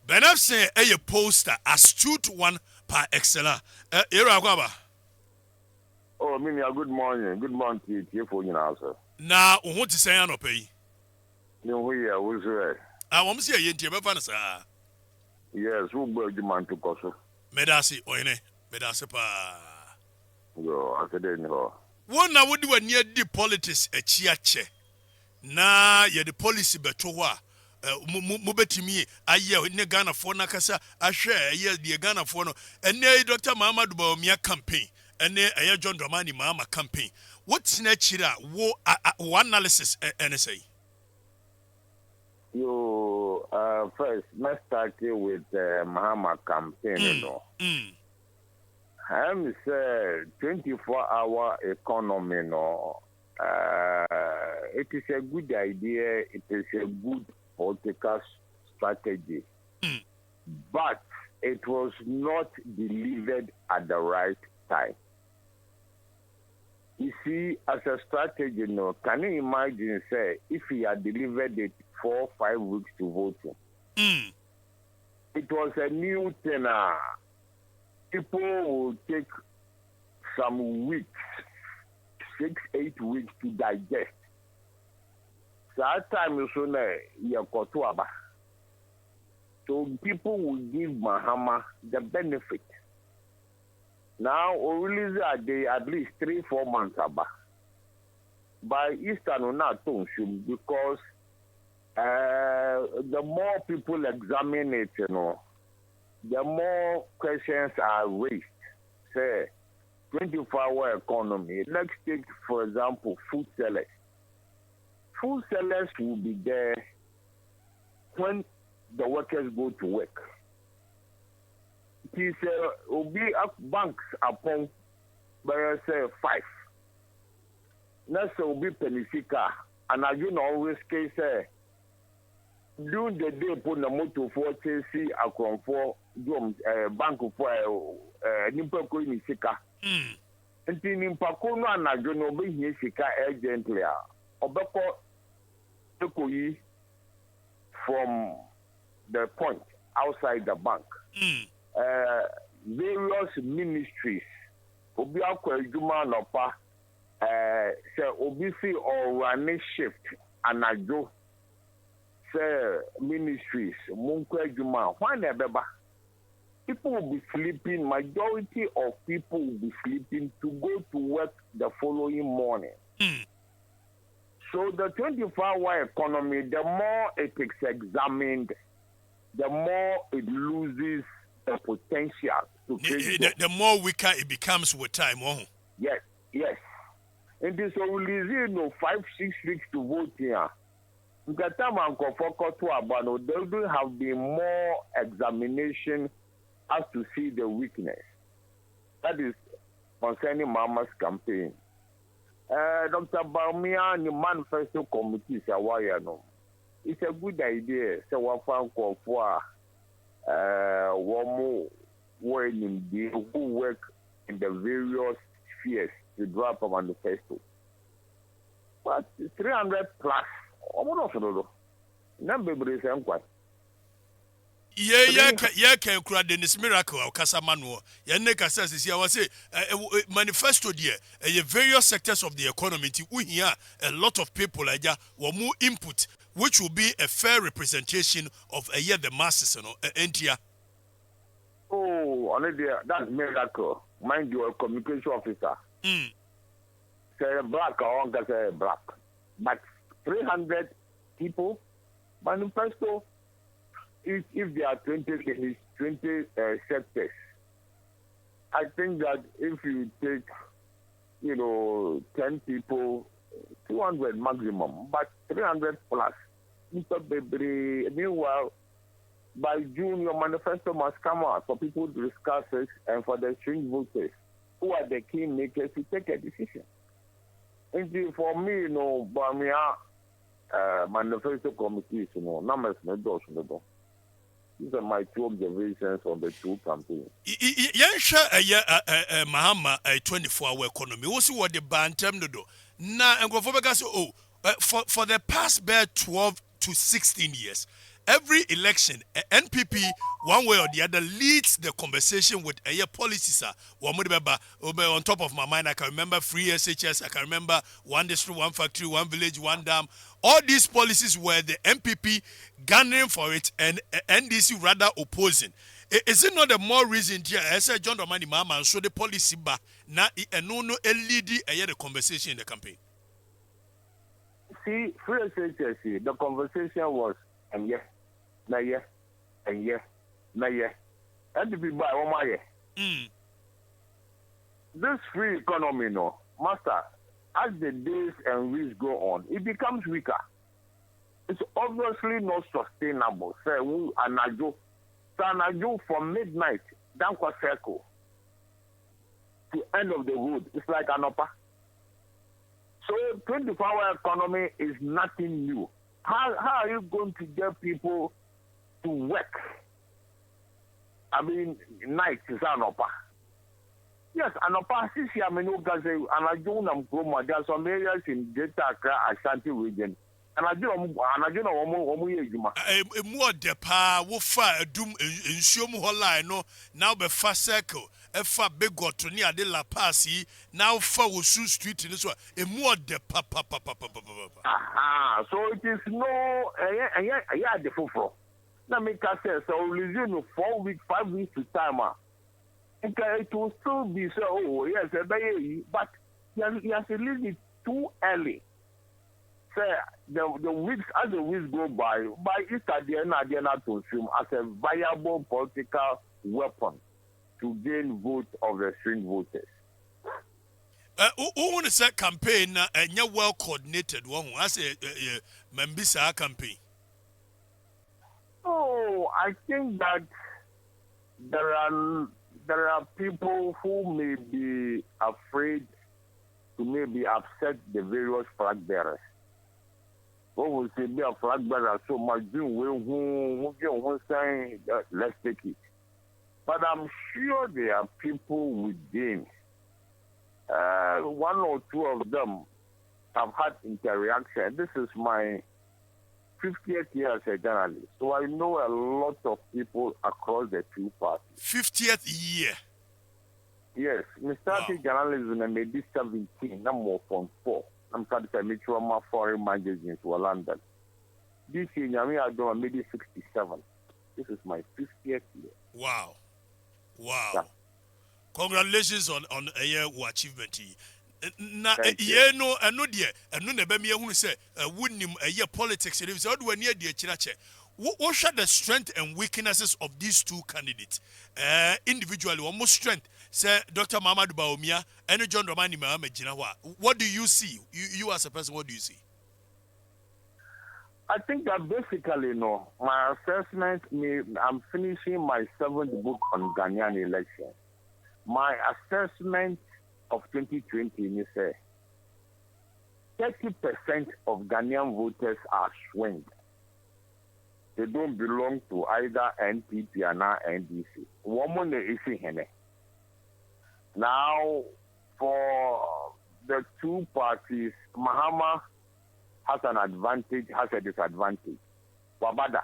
Ben I've said a poster, astute one par excellence. Era Guaba. Oh, Minia, good morning. Good morning to you for you now, sir. Now, what to say on pay? No, we are, was right. I want to see a yen to sir. Yes, who brought you man to Koso? Medasi, oine, Medasi pa. Yo, I said, no. One now would do a near the politics a chiache. Na ye the policy betowa. Mubetimi aye ne Ghana for nakasa ahwe ye the Ghana for no ene Dr. Muhammad Bawumia campaign ene John Dramani Mahama campaign what's nachira wo analysis say You first let's start with Mahama campaign no. I'm say 24-hour economy no. It is a good idea, it is a good political strategy, but it was not delivered at the right time. You see, as a strategy, no, can you imagine, say, if he had delivered it 4 or 5 weeks to voting? It was a new thing. People will take some weeks, 6-8 weeks to digest. That time you saw so people will give Mahama the benefit. Now, we release at least 3-4 months abba. By Easter, no not because the more people examine it, you know, the more questions are raised. Say, 24-hour economy. Let's take, for example, food sellers. Food sellers will be there when the workers go to work. It will be banks upon, say, 5. Next will be Penisika. And as you know, always say, during the day, put the motor for Chelsea, Akron for bank for Nimpako in Sika. And in Nimpako, no, and I don't know, be Sika urgently. Obeko from the point outside the bank. Various ministries, Obi Akwa Ejuma Nopa, say Obi fi or run shift anajo, say ministries, Munkwa Ejuma, whenever people will be sleeping, majority of people will be sleeping to go to work the following morning. So the 24-hour economy, the more it is examined, the more it loses the potential to create. The more weaker it becomes with time. Oh. Yes. And this will release 5-6 weeks to vote here. They will have been more examination as to see the weakness. That is concerning Mama's campaign. Dr. Bawumia and the manifesto committee is a no. It's a good idea. So we found for one more who work in the various spheres to drop a manifesto. But 300 plus, number is quite. Yeah, can cry this miracle or Casamano. Yaneka says, I was say manifesto dear, various sectors of the economy. We hear a lot of people like that were more input, which will be a fair representation of a year the masses, you know, Entia. Oh, that's miracle. Mind you, a communication officer. Say black or say black. But 300 people, manifesto. If there are 20 sectors, I think that if you take, 10 people, 200 maximum, but 300 plus. Meanwhile, by June, your manifesto must come out for people to discuss it and for the swing voters, who are the key makers, to take a decision. And for me, Bawumia manifesto committees, numbers no. These are my 2 observations on the 2 campaigns. Mahama 24-hour economy. Also, what the bantam do now and go for for the past 12 to 16 years, every election, NPP, one way or the other, leads the conversation with a policies. On top of my mind, I can remember free SHS, I can remember one district, one factory, one village, one dam. All these policies were the NPP garnering for it and NDC rather opposing. Is it not the more reason here? I said John Romani Mama and so the policy back now no lead the conversation in the campaign. See, free SHS, the conversation was and yes, na yes, and yes, na yes. And the people buy one year. This free economy, no, master, as the days and weeks go on, it becomes weaker. It's obviously not sustainable. Say, Anajo from midnight down kwa circle to end of the road. It's like an upper. So 24-hour economy is nothing new. How are you going to get people to work? I mean, night is an upper. Yes, an upper. Sisi amenoka say Anajo nam kroma. There are some areas in Greater Accra, Ashanti region. Anajo na omo yejuma. More depa wofa edum ensuom hola no now be fast circle. Efa big got to near de la Pasi now for Wosu Street in this one. A more depa. Aha, so it is no the fufro. Now make us say so resume 4 weeks, 5 weeks to time. It will still be so oh yes, but you have to leave it too early. Say the weeks as the weeks go by Easter they are not to assume as a viable political weapon to gain votes of the swing voters. Who want to say campaign and you're well coordinated one as a Membisa campaign? Oh, I think that there are people who may be afraid to maybe upset the various flag bearers. What will say be a flag bearer so much who saying that let's take it. But I'm sure there are people within. One or two of them have had interaction. This is my 50th year as a journalist. So I know a lot of people across the two parties. 50th year? Yes. Me started journalism in maybe 17, number from 4. I'm starting to meet my foreign magazines to London. This year, I don't maybe 67. This is my 50th year. Wow. Yeah. Congratulations on a year achievement. Na ye no eno de eno na be me ehunu say wonnim a year politics it is how do near the chirache. What share the strength and weaknesses of these two candidates individually one more strength say Dr. Mamadou Bawumia and John Romani Mahama Jinawa. What do you see? You as a person, what do you see? I think that basically, my assessment, I'm finishing my 7th book on Ghanaian election. My assessment of 2020 is 30% of Ghanaian voters are swing. They don't belong to either NPP or NDC. Woman is in now, for the two parties, Mahama has an advantage, has a disadvantage. Wabada.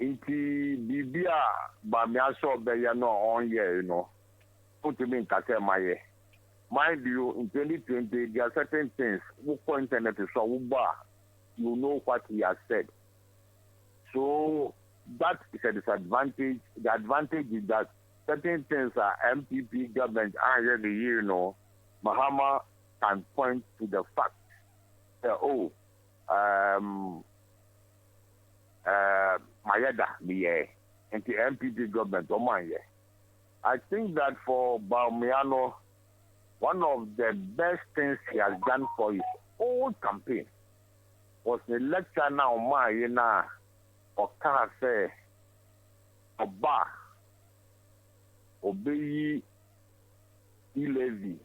Inti Bibia Bamiaso Beyano on year, put him in Katemaye. Mind you, in 2020, there are certain things who point and you know what he has said. So that is a disadvantage. The advantage is that certain things are MPP government are really, Mahama can point to the fact that, Mayeda, and the MPP government, I think that for Bawumia'S, one of the best things he has done for his own campaign was the lecture now, or Kase, Oba, Obey E-Levy,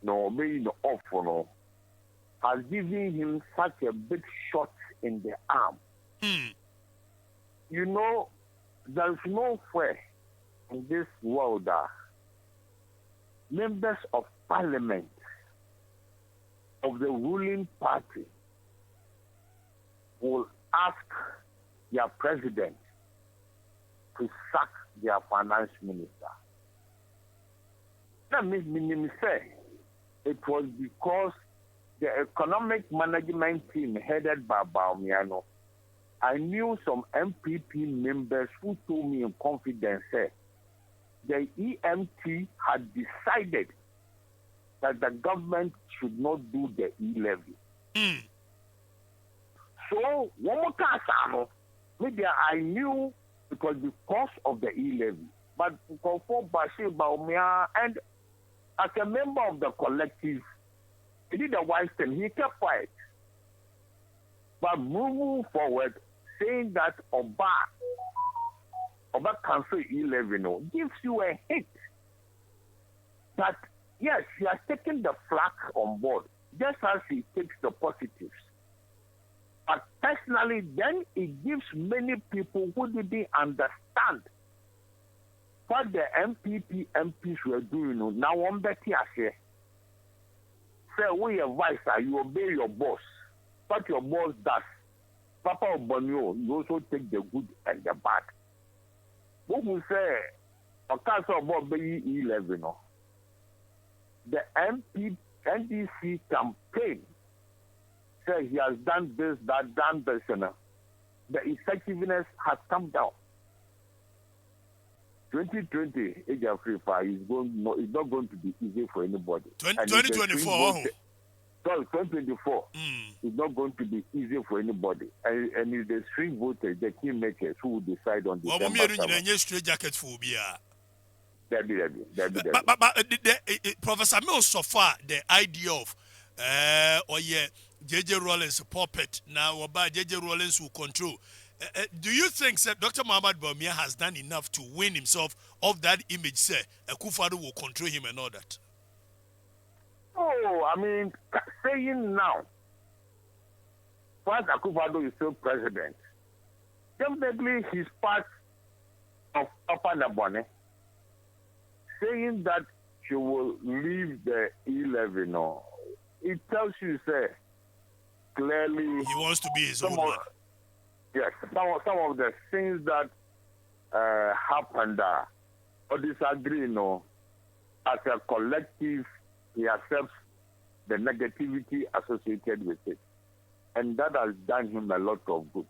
obey the offer, has given him such a big shot in the arm. There's nowhere in this world that members of parliament of the ruling party will ask their president to sack their finance minister. That makes me say it was because the economic management team headed by Bawumia'S, I knew some MPP members who told me in confidence that the EMT had decided that the government should not do the E-Levy. So, one more time, maybe I knew it was because of the E-Levy. But for Bashir Bawumia, and as a member of the collective, he did the wise thing. He kept quiet. But moving forward, saying that Oba cancel E-Levy gives you a hint that, yes, he has taken the flak on board, just as he takes the positives. But personally, then it gives many people who didn't understand what the MPs were doing. Now, one better say, we advise that you obey your boss. What your boss does, Papa Obonyo, you also take the good and the bad. What we say, because about E-Levy, the NDC campaign said he has done this, that, done this, the effectiveness has come down. 2020, age of free fire is it's not going to be easy for anybody. 2024. 2024 is not going to be easy for anybody. And it's the swing voters, the key makers, who will decide on the straight jacket phobia. But Professor Mills, so far, the idea of JJ Rollins puppet now, about JJ Rollins will control. Do you think that Dr. Muhammad Bawumia has done enough to win himself of that image, say, Akufo-Addo will control him and all that? Oh, I mean, saying now, once Akufo-Addo is still president, definitely he's part of Papa Nabone, saying that she will leave the E-Levy, it tells you, say, clearly... He wants to be his own man. Yes, some of the things that happened or disagree, as a collective, he accepts the negativity associated with it. And that has done him a lot of good.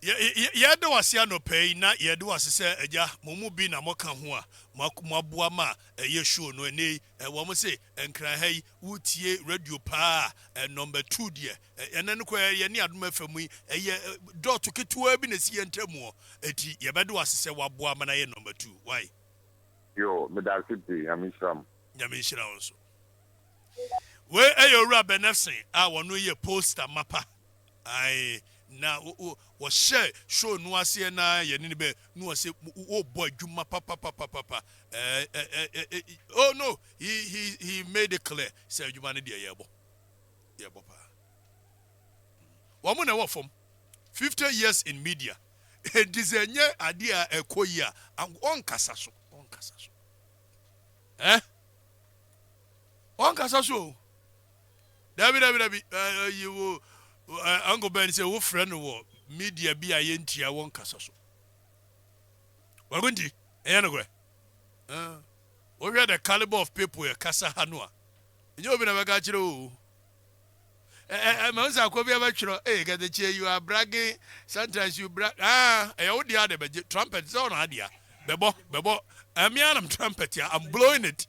Yeah, do I see no pay? Not yet. Do I say, "Ja, mumu bi na moka hua, mabua ma, ye show no ne, woman say, and cry hey, utie radio pa, and number 2 dear, and then query any adme for me, a ye door to get to business and temo, eti, ye bedu as say, wabua mana number 2. Why? Yo, Medacity, I mean, some. Yamisha also. Where are your rabbi Ephson? I want to hear poster mappa. I. Now, was share show no see na ye ni be no say oh boy juma papa. Oh no, he made it clear say juma ne de yebo pa. Wo mo na wo from 50 years in media. Dizenye adia ekoyia on kasa so. On kasa so. Dabi you Uncle Ben say, "What friend or media be I entia one casaso?" What would you? Anyway, what are the caliber of people a casa hanua? You never got you. I could be a bachelor. Get the chair, you are bragging. Sometimes you brag. I owe the other, but trumpet's on idea. Bebo, I'm trumpet here. I'm blowing it.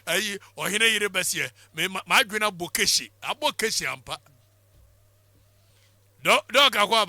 Ayi ohine yire besie me ma adwena bokeshi abokeshi ampa do akwa